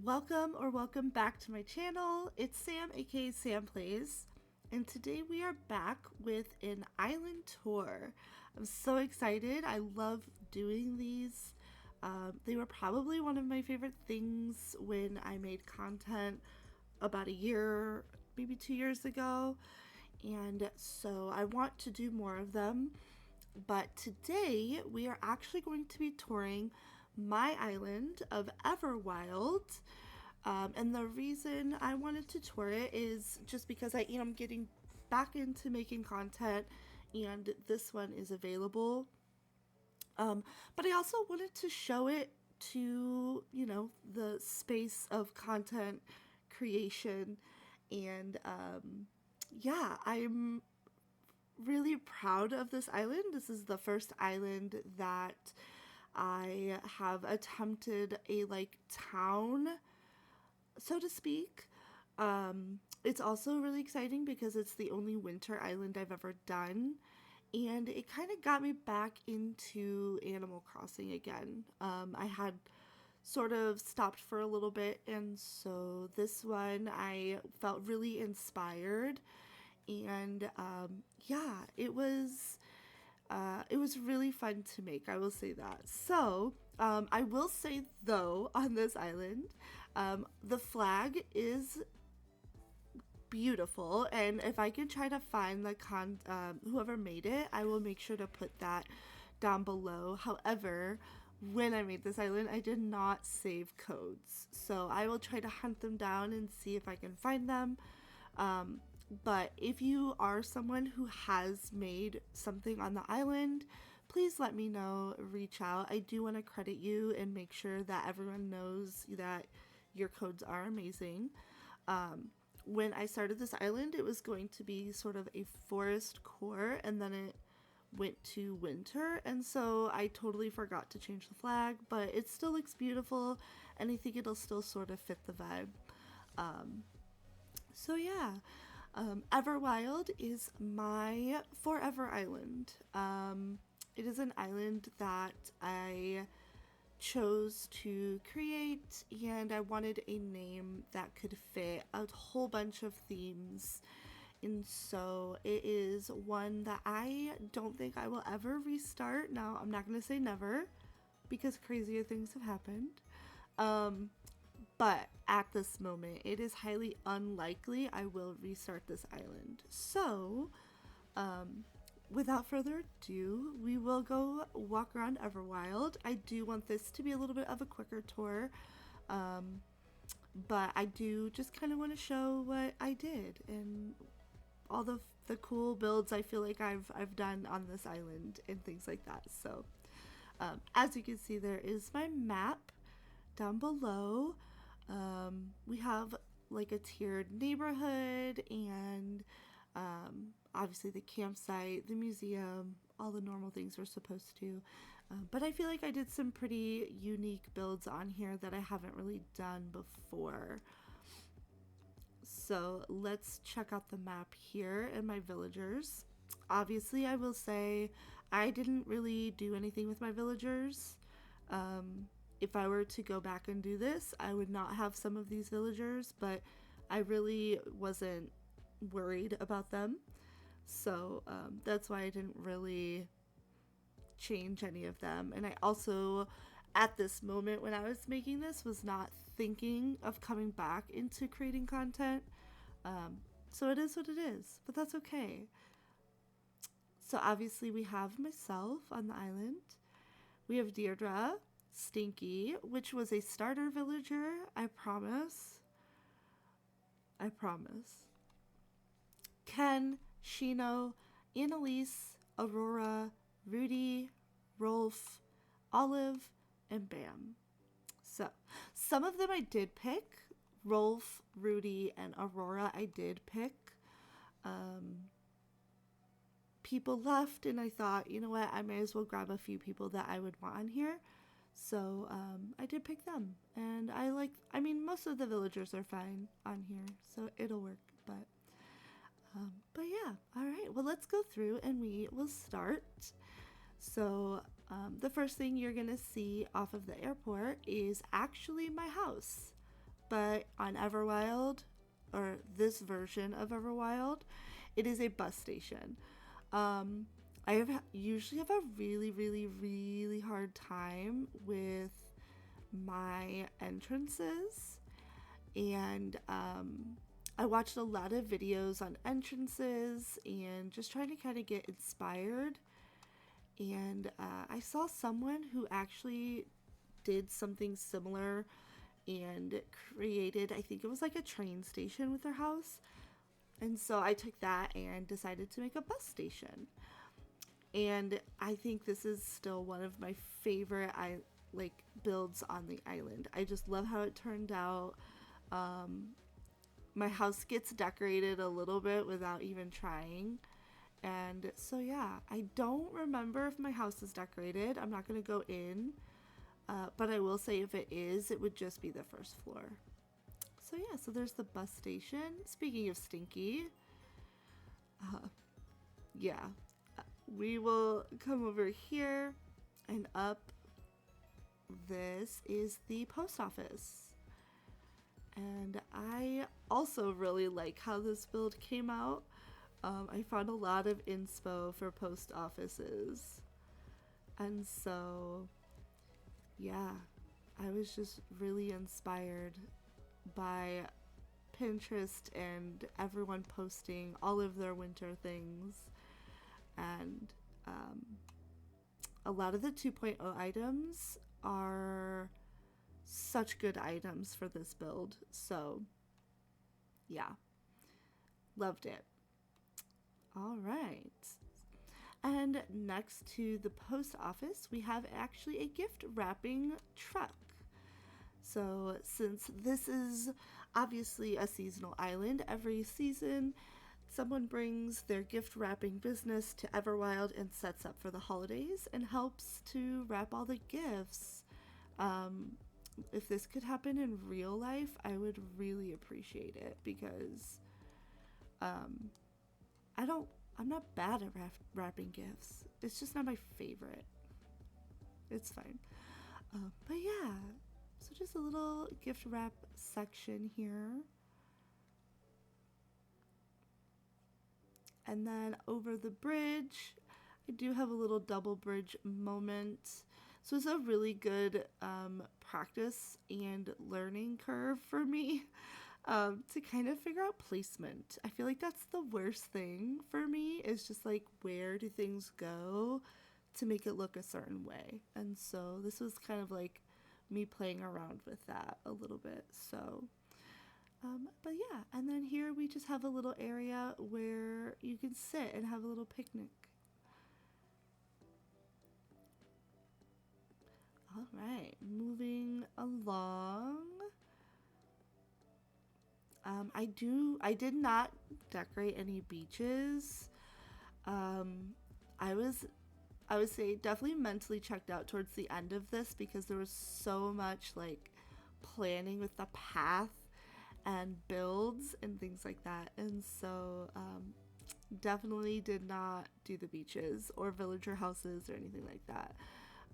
Welcome back to my channel. It's Sam, aka Sam Plays, and today we are back with an island tour. I'm so excited. I love doing these. They were probably one of my favorite things when I made content about a year, maybe 2 years ago, and so I want to do more of them. But today we are actually going to be touring my island of Everwylde. And the reason I wanted to tour it is just because I am getting back into making content and this one is available. But I also wanted to show it to, the space of content creation. And yeah, I'm really proud of this island. This is the first island that I have attempted a town, so to speak. It's also really exciting because it's the only winter island I've ever done, and it kind of got me back into Animal Crossing again. I had sort of stopped for a little bit, and so this one I felt really inspired, and yeah, it was really fun to make, I will say that. So, I will say though, on this island, the flag is beautiful, and if I can try to find whoever made it, I will make sure to put that down below. However, when I made this island, I did not save codes, so I will try to hunt them down and see if I can find them. But if you are someone who has made something on the island, please let me know, reach out. I do want to credit you and make sure that everyone knows that your codes are amazing. When I started this island, it was going to be sort of a forest core, and then it went to winter, and so I totally forgot to change the flag, but it still looks beautiful, and I think it'll still sort of fit the vibe. So yeah. Everwylde is my forever island. It is an island that I chose to create, and I wanted a name that could fit a whole bunch of themes. And so it is one that I don't think I will ever restart. Now, I'm not going to say never, because crazier things have happened. But at this moment, it is highly unlikely I will restart this island. So, without further ado, we will go walk around Everwylde. I do want this to be a little bit of a quicker tour, but I do just kind of want to show what I did and all the cool builds I feel like I've done on this island and things like that. So, as you can see, there is my map down below. We have like a tiered neighborhood and obviously the campsite, the museum, all the normal things we're supposed to. But I feel like I did some pretty unique builds on here that I haven't really done before. So let's check out the map here and my villagers. Obviously, I will say I didn't really do anything with my villagers. If I were to go back and do this, I would not have some of these villagers, but I really wasn't worried about them. So that's why I didn't really change any of them. And I also, at this moment when I was making this, was not thinking of coming back into creating content. So it is what it is, but that's okay. So obviously we have myself on the island. We have Deirdre, Stinky, which was a starter villager, I promise. Ken, Shino, Annalise, Aurora, Rudy, Rolf, Olive, and Bam. So, some of them I did pick. Rolf, Rudy, and Aurora I did pick. People left, and I thought, you know what, I may as well grab a few people that I would want on here. So I did pick them, and I mean, most of the villagers are fine on here, so it'll work, but yeah. All right, well, let's go through and we will start. So the first thing you're gonna see off of the airport is actually my house. but on Everwylde, or this version of Everwylde, it is a bus station. Um, usually have a really, really, really hard time with my entrances, and I watched a lot of videos on entrances and just trying to kind of get inspired. And I saw someone who actually did something similar and created, I think it was like a train station with their house. And so I took that and decided to make a bus station. And I think this is still one of my favorite builds on the island. I just love how it turned out. My house gets decorated a little bit without even trying. And so yeah, I don't remember if my house is decorated. I'm not gonna go in, but I will say if it is, it would just be the first floor. So yeah, so there's the bus station. Speaking of stinky, yeah, we will come over here and up. This is the post office. And I also really like how this build came out. I found a lot of inspo for post offices. And so, yeah, I was just really inspired by Pinterest and everyone posting all of their winter things. And a lot of the 2.0 items are such good items for this build. So, yeah, loved it. All right. And next to the post office, we have actually a gift wrapping truck. So, since this is obviously a seasonal island, every season someone brings their gift wrapping business to Everwylde and sets up for the holidays and helps to wrap all the gifts. If this could happen in real life, I would really appreciate it because I'm not bad at wrapping gifts. It's just not my favorite. It's fine. But yeah, so just a little gift wrap section here. And then over the bridge, I do have a little double bridge moment. So it's a really good practice and learning curve for me to kind of figure out placement. I feel like that's the worst thing for me, is just like, where do things go to make it look a certain way? And so this was kind of like me playing around with that a little bit. So but yeah, and then here we just have a little area where you can sit and have a little picnic. All right, moving along. I did not decorate any beaches. I would say definitely mentally checked out towards the end of this because there was so much like planning with the path and builds and things like that. And so definitely did not do the beaches or villager houses or anything like that.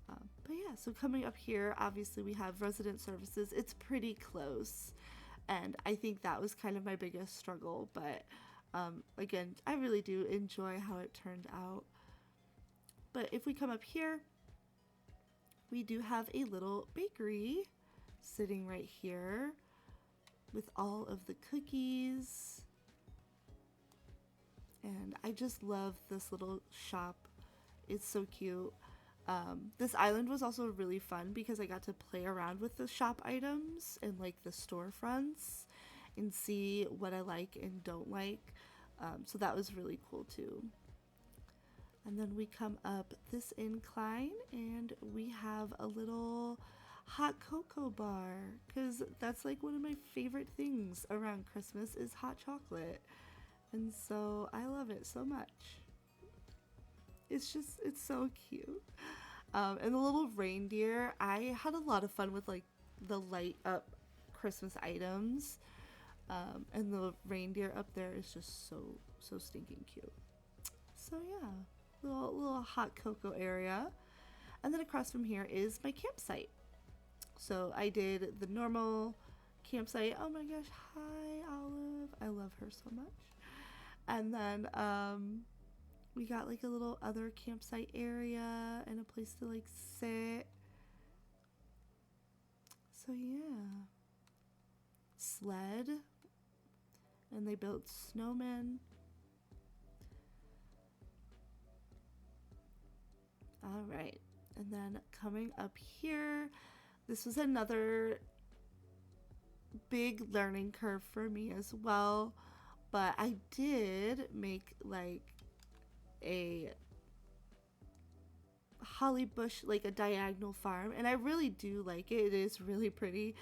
But yeah, so coming up here, obviously we have resident services. It's pretty close. And I think that was kind of my biggest struggle. But again, I really do enjoy how it turned out. But if we come up here, we do have a little bakery sitting right here with all of the cookies. And I just love this little shop. It's so cute. This island was also really fun because I got to play around with the shop items and like the storefronts and see what I like and don't like. So that was really cool too. And then we come up this incline and we have a little hot cocoa bar, because that's like one of my favorite things around Christmas is hot chocolate. And so I love it so much. It's so cute. And the little reindeer, I had a lot of fun with like the light up Christmas items. And the reindeer up there is just so stinking cute. So yeah, little hot cocoa area. And then across from here is my campsite. So I did the normal campsite. Oh my gosh, hi Olive. I love her so much. And then we got like a little other campsite area and a place to like sit. So yeah. Sled. And they built snowmen. All right. And then coming up here, this was another big learning curve for me as well. But I did make like a holly bush, like a diagonal farm, and I really do like it. It is really pretty.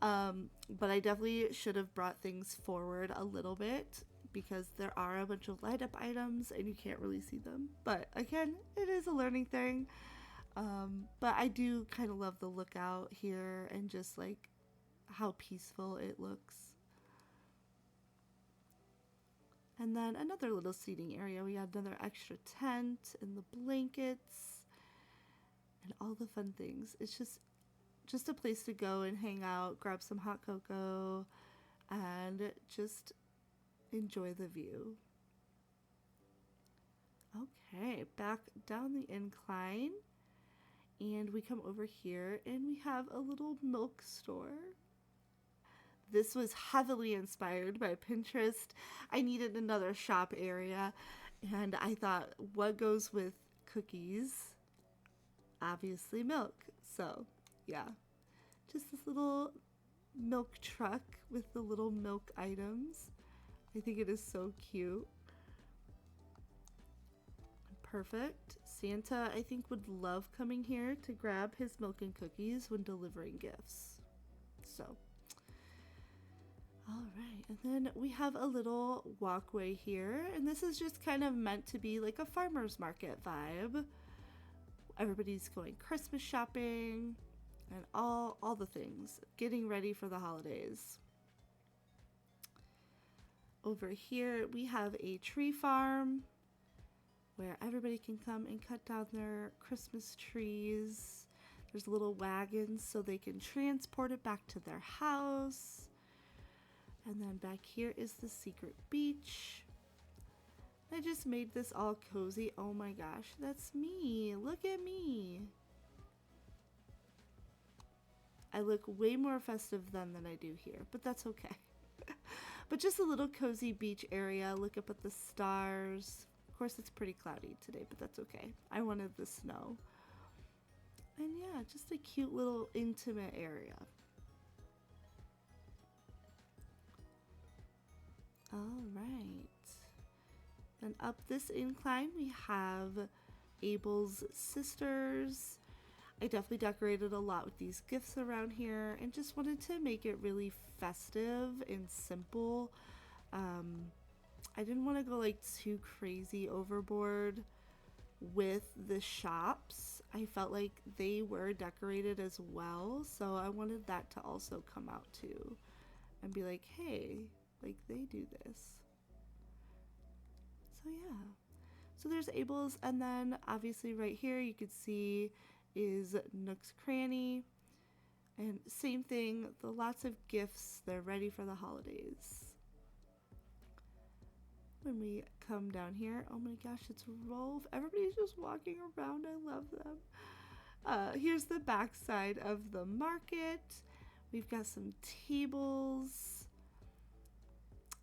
But I definitely should have brought things forward a little bit because there are a bunch of light up items and you can't really see them. But again, it is a learning thing. But I do kind of love the lookout here and just like how peaceful it looks. And then another little seating area. We had another extra tent and the blankets and all the fun things. It's just a place to go and hang out, grab some hot cocoa, and just enjoy the view. Okay, back down the incline, and we come over here and we have a little milk store. This was heavily inspired by Pinterest. I needed another shop area, and I thought, what goes with cookies? Obviously milk. So yeah, just this little milk truck with the little milk items. I think it is so cute. Perfect. Santa, I think, would love coming here to grab his milk and cookies when delivering gifts. So, all right. And then we have a little walkway here, and this is just kind of meant to be like a farmer's market vibe. Everybody's going Christmas shopping and all the things, getting ready for the holidays. Over here we have a tree farm where everybody can come and cut down their Christmas trees. There's little wagons so they can transport it back to their house. And then back here is the secret beach. I just made this all cozy. Oh my gosh, that's me. Look at me. I look way more festive than I do here, but that's okay. But just a little cozy beach area. Look up at the stars. Of course, it's pretty cloudy today, but that's okay. I wanted the snow. And yeah, just a cute little intimate area. All right. Then up this incline, we have Abel's sisters. I definitely decorated a lot with these gifts around here and just wanted to make it really festive and simple. I didn't want to go like too crazy overboard with the shops. I felt like they were decorated as well, so I wanted that to also come out too and be like, hey, like they do this. So yeah. So there's Abel's, and then obviously right here you could see is Nook's Cranny. And same thing, the lots of gifts, they're ready for the holidays. When we come down here, oh my gosh, it's Rolf. Everybody's just walking around. I love them. Here's the back side of the market. We've got some tables.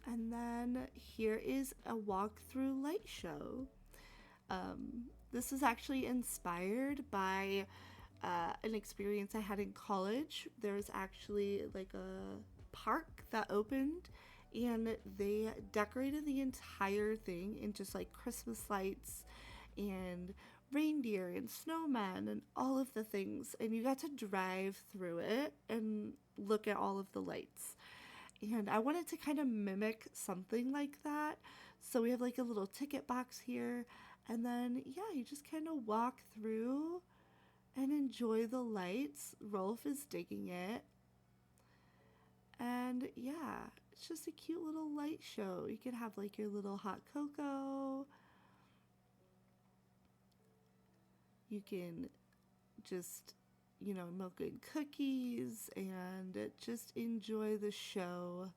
And then here is a walk-through light show. This is actually inspired by an experience I had in college. There's actually like a park that opened and they decorated the entire thing in just like Christmas lights and reindeer and snowmen and all of the things, and you got to drive through it and look at all of the lights. And I wanted to kind of mimic something like that, so we have like a little ticket box here, and then yeah, you just kind of walk through and enjoy the lights. Rolf is digging it. And yeah, it's just a cute little light show. You could have like your little hot cocoa. You can just milk and cookies and just enjoy the show.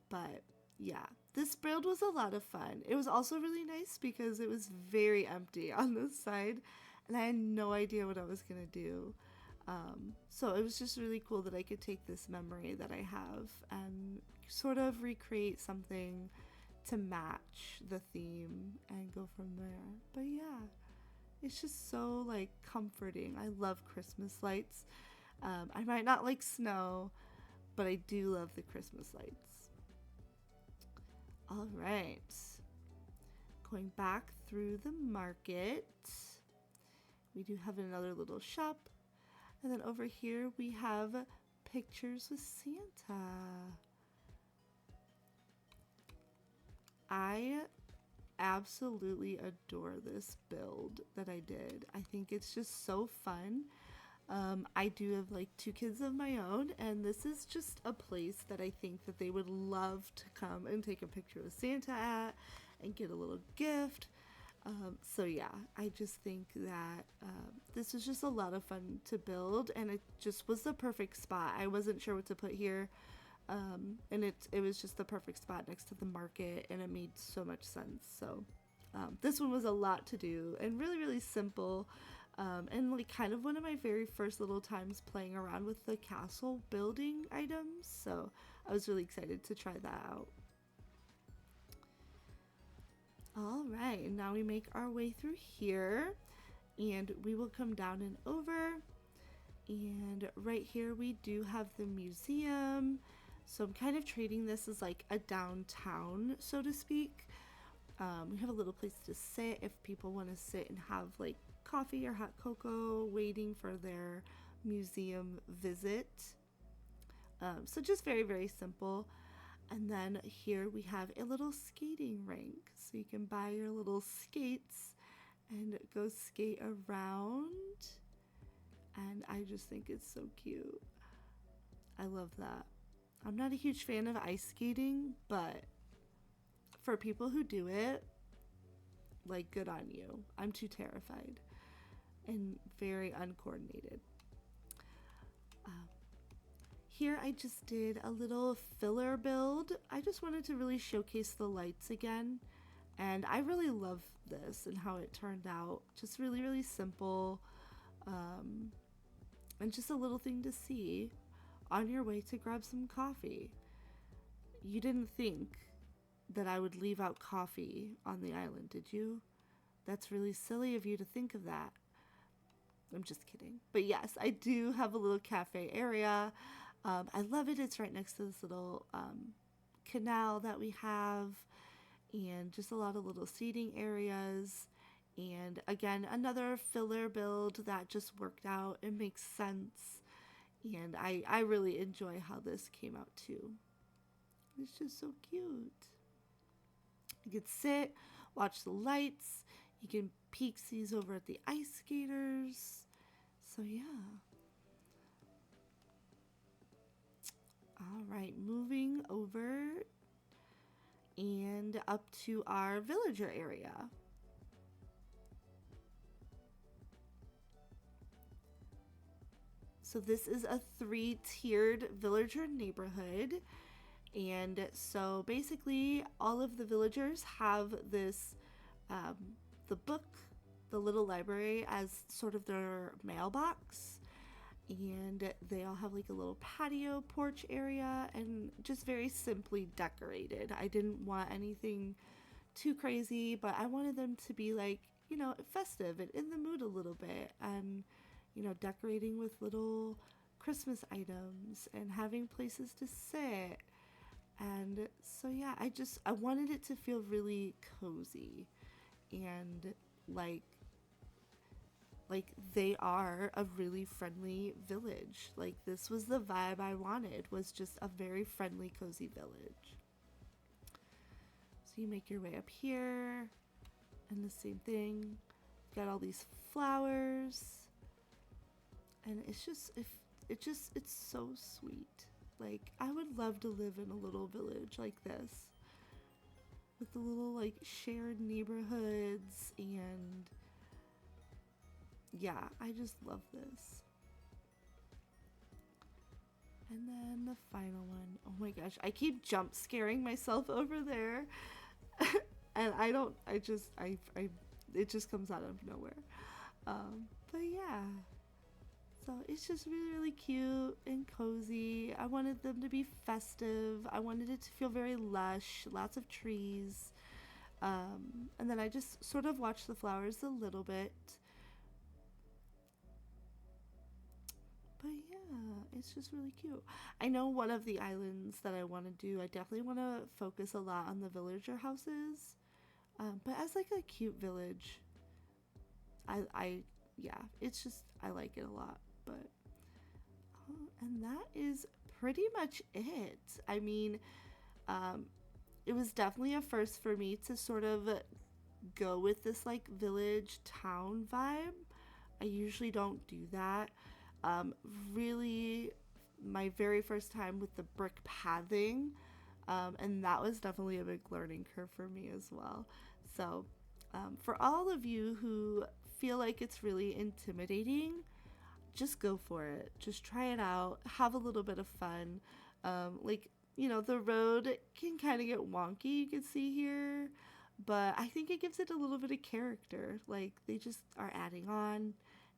But yeah, this build was a lot of fun. It was also really nice because it was very empty on this side and I had no idea what I was going to do. So it was just really cool that I could take this memory that I have and sort of recreate something to match the theme and go from there. But yeah, it's just so like comforting. I love Christmas lights. I might not like snow, but I do love the Christmas lights. All right, going back through the market, we do have another little shop. And then over here we have pictures with Santa. I absolutely adore this build that I did. I think it's just so fun. I do have like 2 kids of my own, and this is just a place that I think that they would love to come and take a picture with Santa at and get a little gift. So yeah, I just think that this was just a lot of fun to build, and it just was the perfect spot. I wasn't sure what to put here, and it was just the perfect spot next to the market, and it made so much sense. So this one was a lot to do and really, really simple, and like kind of one of my very first little times playing around with the castle building items. So I was really excited to try that out. All right, and now we make our way through here and we will come down and over, and right here we do have the museum. So I'm kind of treating this as like a downtown, so to speak. We have a little place to sit if people want to sit and have like coffee or hot cocoa waiting for their museum visit. So just very, very simple. And then here we have a little skating rink, so you can buy your little skates and go skate around. And I just think it's so cute. I love that. I'm not a huge fan of ice skating, but for people who do it, like, good on you. I'm too terrified and very uncoordinated. Here I just did a little filler build. I just wanted to really showcase the lights again. And I really love this and how it turned out. Just really, really simple. And just a little thing to see on your way to grab some coffee. You didn't think that I would leave out coffee on the island, did you? That's really silly of you to think of that. I'm just kidding. But yes, I do have a little cafe area. I love it. It's right next to this little canal that we have, and just a lot of little seating areas. And again, another filler build that just worked out. It makes sense. And I really enjoy how this came out too. It's just so cute. You can sit, watch the lights. You can peek these over at the ice skaters. So yeah. All right, moving over and up to our villager area. So this is a 3-tiered villager neighborhood. And so basically all of the villagers have this, the book, the little library as sort of their mailbox. And they all have like a little patio porch area and just very simply decorated. I didn't want anything too crazy, but I wanted them to be like, festive and in the mood a little bit, and decorating with little Christmas items and having places to sit. And so yeah, I wanted it to feel really cozy and like they are a really friendly village. Like, this was the vibe I wanted, was just a very friendly, cozy village. So you make your way up here, and the same thing. Got all these flowers, and it's so sweet. Like, I would love to live in a little village like this, with the little like shared neighborhoods and yeah, I just love this. And then the final one. Oh my gosh, I keep jump scaring myself over there. And I don't, I just, I, it just comes out of nowhere. But yeah, so it's just really, really cute and cozy. I wanted them to be festive. I wanted it to feel very lush, lots of trees. And then I just sort of watched the flowers a little bit. But yeah, it's just really cute. I know one of the islands that I want to do, I definitely want to focus a lot on the villager houses. But as like a cute village, I, yeah, it's just, I like it a lot. But, and that is pretty much it. I mean, um, it was definitely a first for me to sort of go with this like village town vibe. I usually don't do that. Um, Really, my very first time with the brick pathing, and that was definitely a big learning curve for me as well. So, for all of you who feel like it's really intimidating, just go for it. Just try it out. Have a little bit of fun. Like, the road can kind of get wonky, you can see here, but I think it gives it a little bit of character. Like, they just are adding on.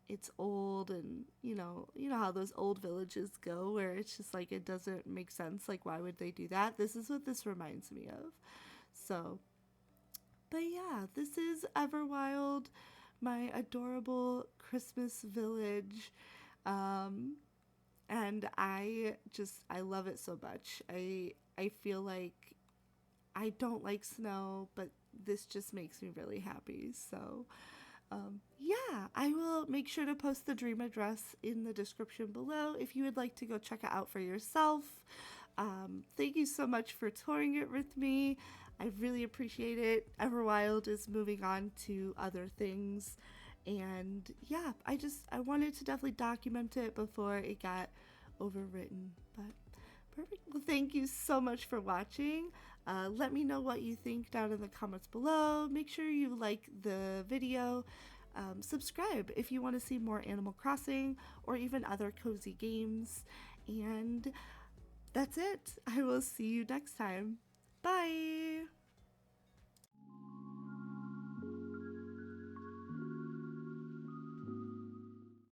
It's old, and you know how those old villages go where it's just like it doesn't make sense. Like, why would they do that? This is what this reminds me of. So, but yeah, this is Everwylde, my adorable Christmas village. Um, and I love it so much. I feel like I don't like snow, but this just makes me really happy. So, yeah, I will make sure to post the dream address in the description below if you would like to go check it out for yourself. Thank you so much for touring it with me. I really appreciate it. Everwylde is moving on to other things. And yeah, I wanted to definitely document it before it got overwritten. But perfect. Well, thank you so much for watching. Let me know what you think down in the comments below. Make sure you like the video. Subscribe if you want to see more Animal Crossing or even other cozy games. And that's it. I will see you next time. Bye!